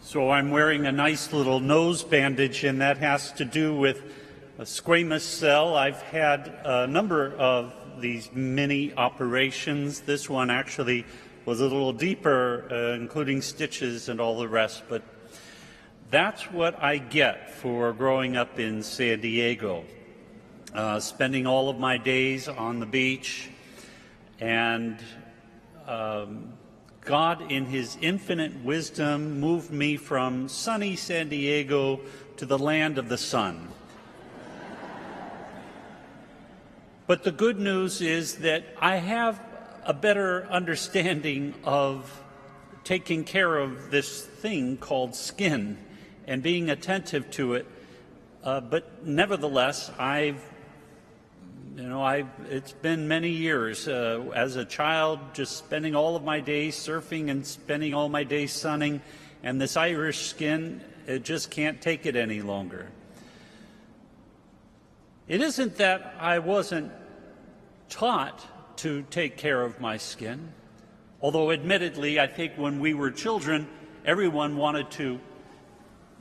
So I'm wearing a nice little nose bandage, and that has to do with a squamous cell. I've had a number of these mini operations. This one actually was a little deeper, including stitches and all the rest, but that's what I get for growing up in San Diego, spending all of my days on the beach, and God, in His infinite wisdom, moved me from sunny San Diego to the land of the sun. But the good news is that I have a better understanding of taking care of this thing called skin and being attentive to it. But nevertheless, it's been many years as a child, just spending all of my days surfing and spending all my days sunning, and this Irish skin, it just can't take it any longer. It isn't that I wasn't taught to take care of my skin, although admittedly, I think when we were children, everyone wanted to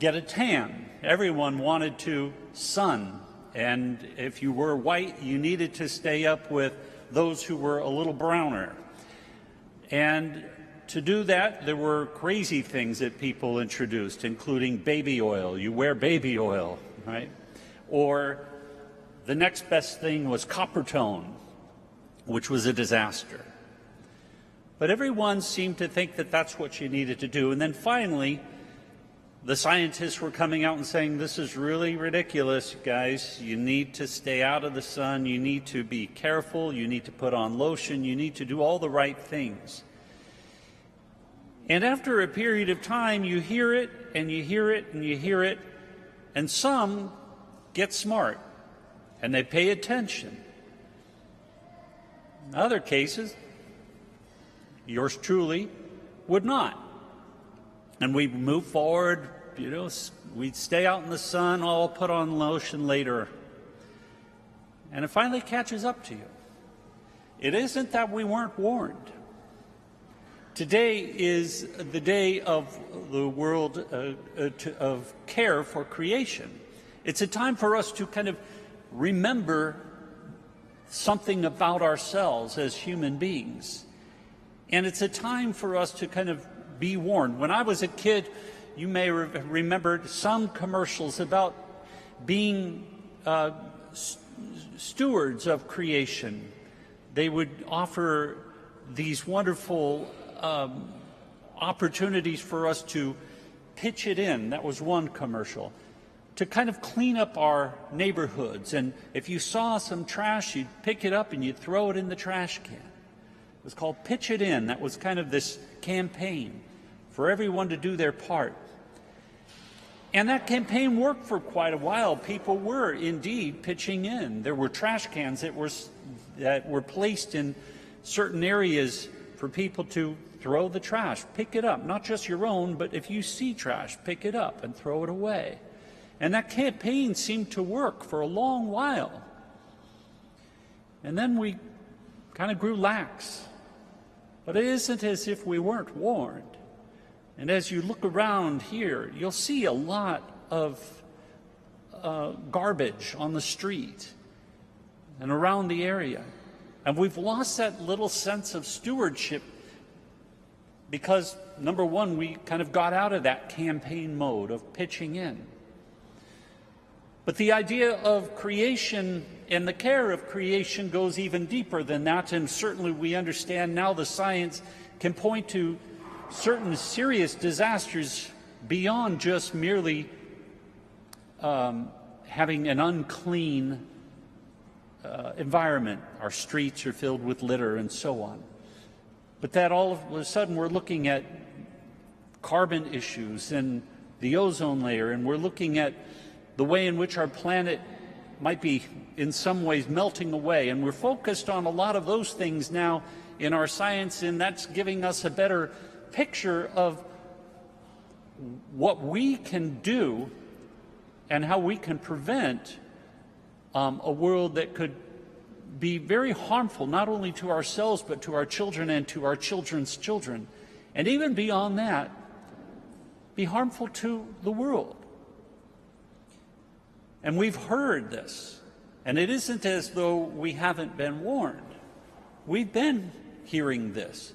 get a tan. Everyone wanted to sun. And if you were white, you needed to stay up with those who were a little browner. And to do that, there were crazy things that people introduced, including baby oil. You wear baby oil, right? Or the next best thing was copper tone, which was a disaster. But everyone seemed to think that that's what you needed to do. And then finally, the scientists were coming out and saying, this is really ridiculous, guys. You need to stay out of the sun. You need to be careful. You need to put on lotion. You need to do all the right things. And after a period of time, you hear it, and you hear it, and you hear it, and some get smart, and they pay attention. In other cases, yours truly would not. And we move forward, we stay out in the sun, all put on lotion later. And it finally catches up to you. It isn't that we weren't warned. Today is the day of the world of care for creation. It's a time for us to kind of remember something about ourselves as human beings. And it's a time for us to kind of be warned. When I was a kid, you may remember some commercials about being stewards of creation. They would offer these wonderful opportunities for us to pitch it in. That was one commercial. To kind of clean up our neighborhoods. And if you saw some trash, you'd pick it up and you'd throw it in the trash can. It was called Pitch It In. That was kind of this campaign for everyone to do their part. And that campaign worked for quite a while. People were indeed pitching in. There were trash cans that were placed in certain areas for people to throw the trash, pick it up, not just your own, but if you see trash, pick it up and throw it away. And that campaign seemed to work for a long while. And then we kind of grew lax. But it isn't as if we weren't warned. And as you look around here, you'll see a lot of garbage on the street and around the area. And we've lost that little sense of stewardship because, number one, we kind of got out of that campaign mode of pitching in. But the idea of creation and the care of creation goes even deeper than that, and certainly we understand now the science can point to certain serious disasters beyond just merely having an unclean environment. Our streets are filled with litter and so on. But that all of a sudden we're looking at carbon issues and the ozone layer, and we're looking at the way in which our planet might be in some ways melting away. And we're focused on a lot of those things now in our science, and that's giving us a better picture of what we can do and how we can prevent a world that could be very harmful, not only to ourselves, but to our children and to our children's children. And even beyond that, be harmful to the world. And we've heard this, and it isn't as though we haven't been warned. We've been hearing this.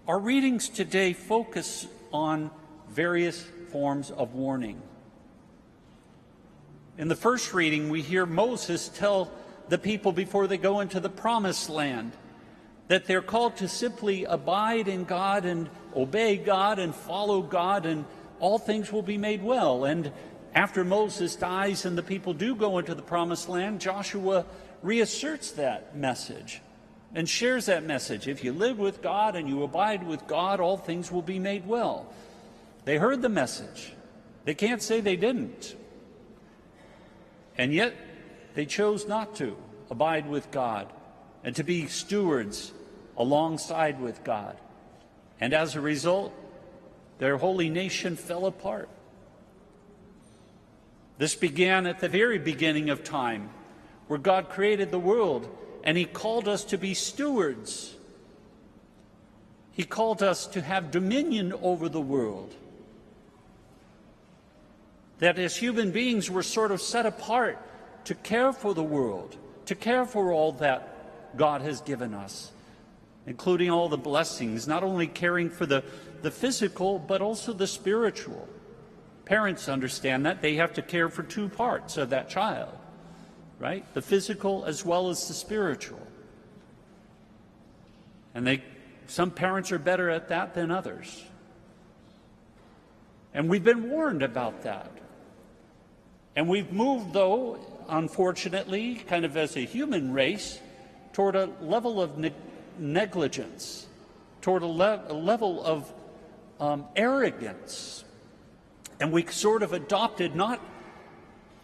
Our readings today focus on various forms of warning. In the first reading, we hear Moses tell the people before they go into the Promised Land that they're called to simply abide in God and obey God and follow God, and all things will be made well. And after Moses dies and the people do go into the Promised Land, Joshua reasserts that message and shares that message. If you live with God and you abide with God, all things will be made well. They heard the message. They can't say they didn't. And yet, they chose not to abide with God and to be stewards alongside with God. And as a result, their holy nation fell apart. This began at the very beginning of time, where God created the world, and He called us to be stewards. He called us to have dominion over the world. That as human beings, we're sort of set apart to care for the world, to care for all that God has given us, including all the blessings, not only caring for the physical, but also the spiritual. Parents understand that. They have to care for two parts of that child, right? The physical as well as the spiritual. And some parents are better at that than others. And we've been warned about that. And we've moved, though, unfortunately, kind of as a human race, toward a level of negligence, toward a level of arrogance. And we sort of adopted not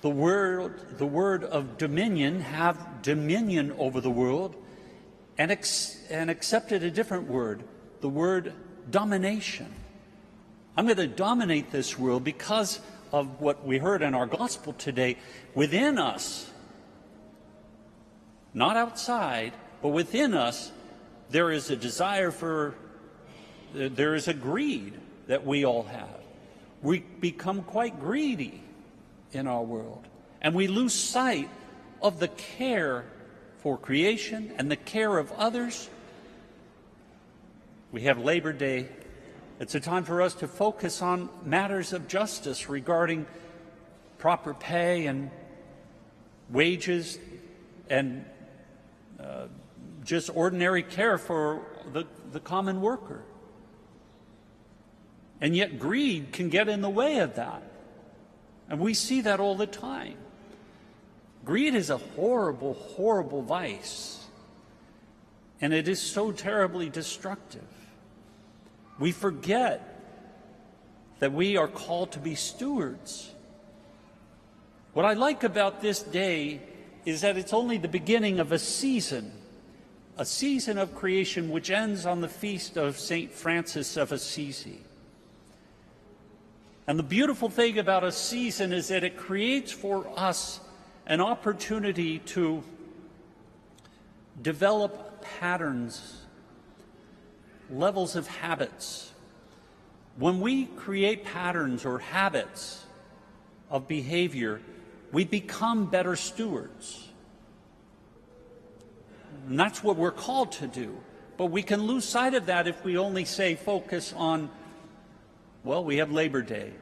the word of dominion, have dominion over the world, and accepted a different word, the word domination. I'm going to dominate this world because of what we heard in our gospel today. Within us, not outside, but within us, there is a desire there is a greed that we all have. We become quite greedy in our world, and we lose sight of the care for creation and the care of others. We have Labor Day. It's a time for us to focus on matters of justice regarding proper pay and wages and just ordinary care for the common worker. And yet greed can get in the way of that. And we see that all the time. Greed is a horrible, horrible vice. And it is so terribly destructive. We forget that we are called to be stewards. What I like about this day is that it's only the beginning of a season of creation which ends on the feast of St. Francis of Assisi. And the beautiful thing about a season is that it creates for us an opportunity to develop patterns, levels of habits. When we create patterns or habits of behavior, we become better stewards. And that's what we're called to do. But we can lose sight of that if we only focus on, well, we have Labor Day.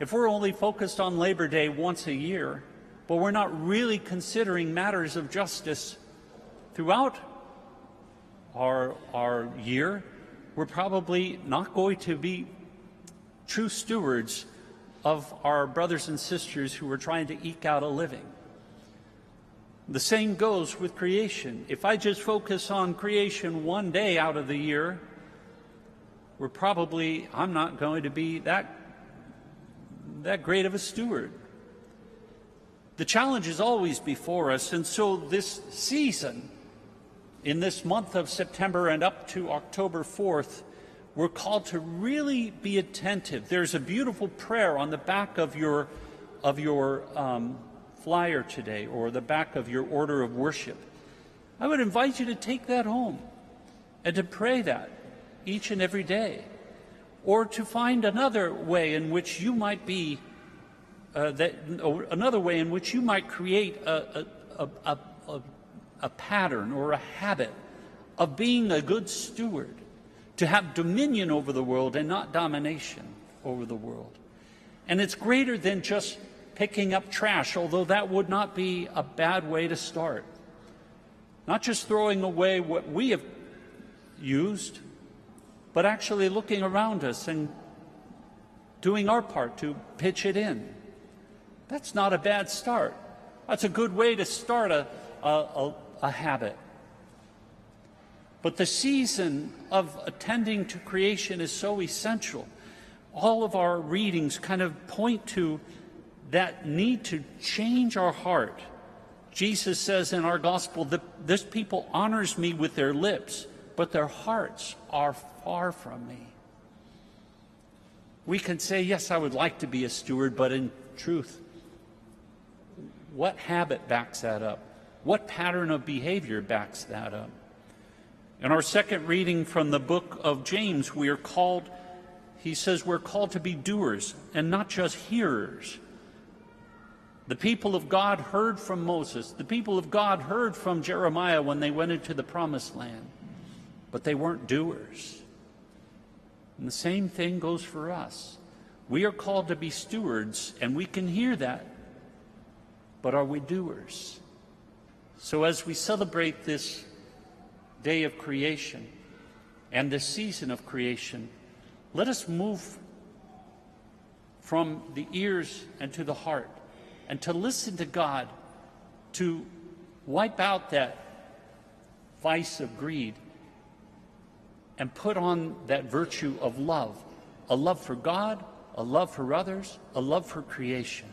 If we're only focused on Labor Day once a year, but we're not really considering matters of justice throughout our year, we're probably not going to be true stewards of our brothers and sisters who are trying to eke out a living. The same goes with creation. If I just focus on creation one day out of the year, I'm not going to be that great of a steward. The challenge is always before us, and so this season, in this month of September and up to October 4th, we're called to really be attentive. There's a beautiful prayer on the back of your flyer today, or the back of your order of worship. I would invite you to take that home and to pray that each and every day. or to find another way in which you might be, another way in which you might create a pattern or a habit of being a good steward, to have dominion over the world and not domination over the world. And it's greater than just picking up trash, although that would not be a bad way to start. Not just throwing away what we have used, but actually looking around us and doing our part to pitch it in. That's not a bad start. That's a good way to start a habit. But the season of attending to creation is so essential. All of our readings kind of point to that need to change our heart. Jesus says in our gospel that this people honors me with their lips, but their hearts are far from me. We can say, yes, I would like to be a steward, but in truth, what habit backs that up? What pattern of behavior backs that up? In our second reading from the book of James, we are called, he says, we're called to be doers and not just hearers. The people of God heard from Moses. The people of God heard from Jeremiah when they went into the promised land, but they weren't doers. And the same thing goes for us. We are called to be stewards, and we can hear that, but are we doers? So as we celebrate this day of creation and this season of creation, let us move from the ears and to the heart, and to listen to God, to wipe out that vice of greed and put on that virtue of love, a love for God, a love for others, a love for creation.